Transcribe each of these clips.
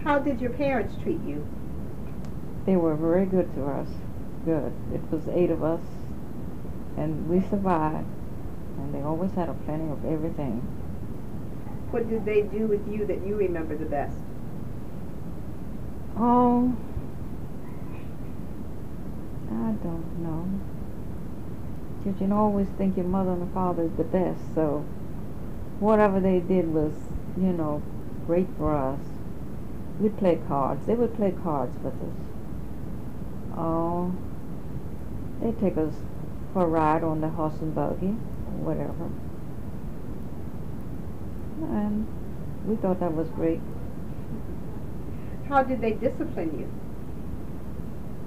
How did your parents treat you? They were very good to us. Good. It was 8 of us, and we survived. And they always had a plenty of everything. What did they do with you that you remember the best? Oh, I don't know. You always think your mother and father is the best, so whatever they did was, great for us. We'd play cards. They would play cards with us. Oh, they'd take us for a ride on the horse and buggy, or whatever. And we thought that was great. How did they discipline you?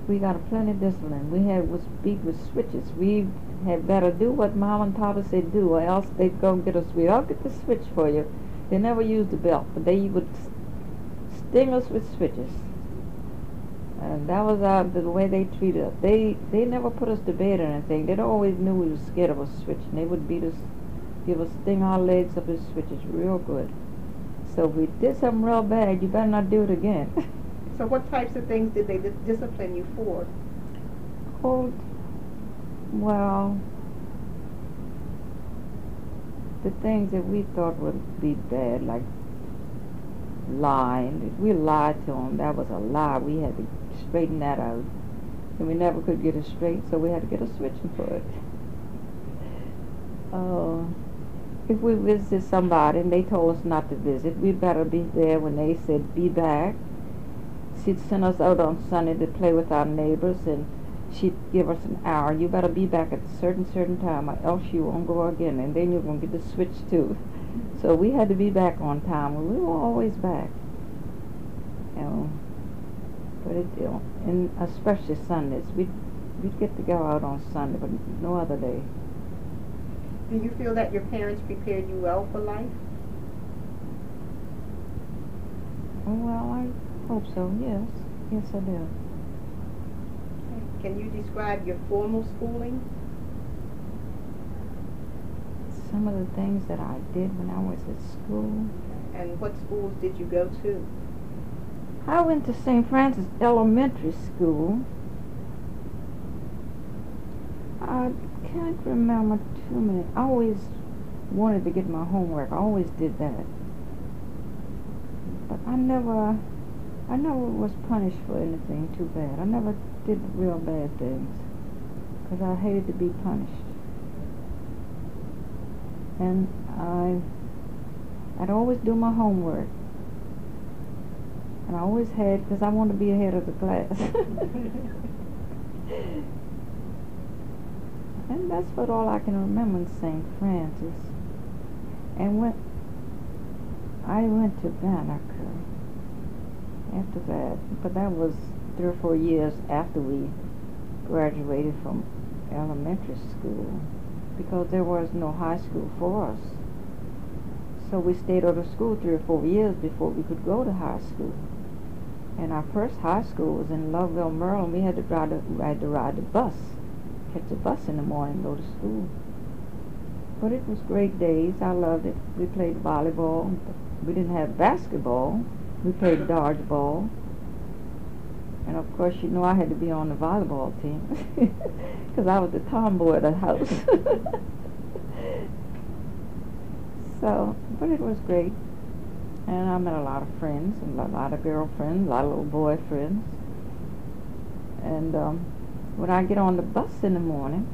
We got a plenty of discipline. We had was beat with switches. We had better do what Mom and Papa said do, or else they'd go get us. I'll get the switch for you. They never used the belt, but they would sting us with switches. And that was the way they treated us. They never put us to bed or anything. They always knew we were scared of a switch, and they would beat us, sting our legs up with switches real good. So if we did something real bad, you better not do it again. So what types of things did they discipline you for? Oh, well, the things that we thought would be bad, like lying. If we lied to them, that was a lie. We had to straighten that out. And we never could get it straight, so we had to get a switching for it. If we visited somebody and they told us not to visit, we better be there when they said be back. She'd send us out on Sunday to play with our neighbors, and she'd give us an hour. You better be back at a certain time, or else you won't go again, and then you're going to get the switch too. So we had to be back on time, and we were always back. But and especially Sundays, we'd get to go out on Sunday, but no other day. Do you feel that your parents prepared you well for life? Well, I hope so, yes. Yes, I do. Can you describe your formal schooling? Some of the things that I did when I was at school. And what schools did you go to? I went to St. Francis Elementary School. I can't remember too many. I always wanted to get my homework. I always did that. But I never was punished for anything too bad. I never did real bad things, because I hated to be punished. And I'd always do my homework. And I always had, because I wanted to be ahead of the class. And that's what all I can remember in St. Francis. And when I went to Banneker after that, but that was 3 or 4 years after we graduated from elementary school, because there was no high school for us. So we stayed out of school 3 or 4 years before we could go to high school. And our first high school was in Loveville, Maryland. We had to ride the bus, catch the bus in the morning and go to school. But it was great days. I loved it. We played volleyball. We didn't have basketball. We played dodgeball. And of course, I had to be on the volleyball team, because I was the tomboy of the house. So, but it was great. And I met a lot of friends, and a lot of girlfriends, a lot of little boyfriends. And when I get on the bus in the morning,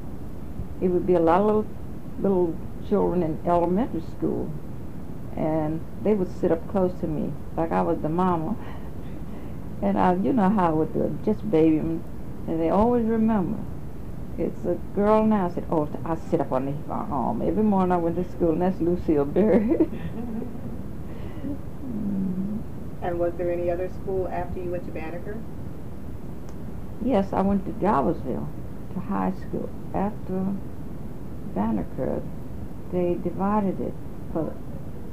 it would be a lot of little children in elementary school. And they would sit up close to me, like I was the mama. And you know how I would do it, just baby them. And they always remember. It's a girl now. I said, oh, I sit up on the arm. Every morning I went to school, and that's Lucille Berry. And was there any other school after you went to Banneker? Yes, I went to Dallasville, to high school. After Banneker, they divided it for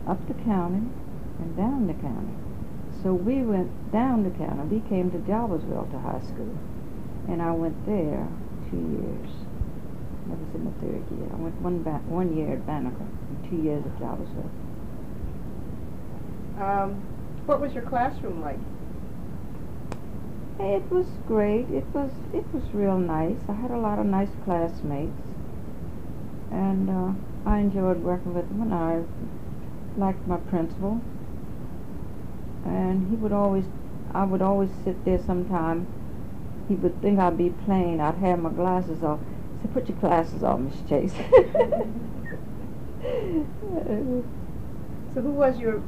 up the county and down the county. So we went down the county. We came to Dallasville to high school. And I went there 2 years. That was in the 3rd year. I went 1 year at Banneker and 2 years at Dallasville. What was your classroom like? It was great. It was real nice. I had a lot of nice classmates, and I enjoyed working with them. And I liked my principal, and I would always sit there sometime. He would think I'd be playing. I'd have my glasses off. He said, "Put your glasses on, Miss Chase." So who was your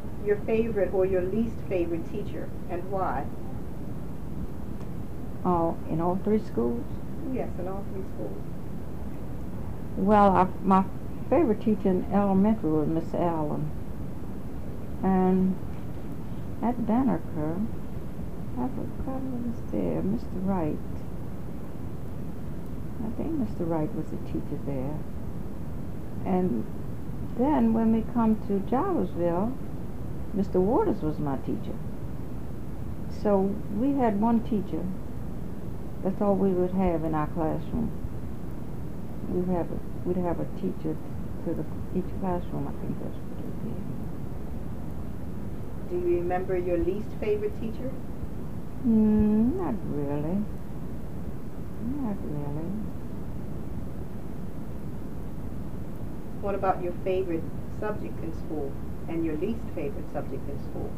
favorite or your least favorite teacher, and why? Oh, in all three schools? Yes, in all three schools. Well, my favorite teacher in elementary was Miss Allen. And at Banneker, I forgot who was there, Mr. Wright. I think Mr. Wright was the teacher there. And then when we come to Jarvisville, Mr. Waters was my teacher. So we had one teacher. That's all we would have in our classroom. We'd have a teacher to each classroom. I think that's what we did. Do you remember your least favorite teacher? Not really. Not really. What about your favorite subject in school and your least favorite subject in school?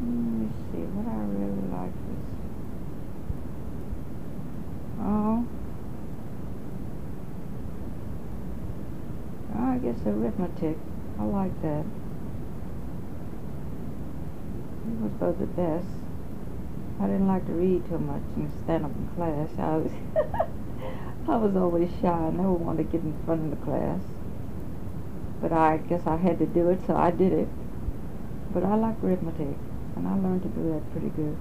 Let me see, what I really liked was, I guess arithmetic. I like that. It was about the best. I didn't like to read too much and stand up in class. I was always shy. I never wanted to get in front of the class. But I guess I had to do it, so I did it. But I like arithmetic, and I learned to do that pretty good.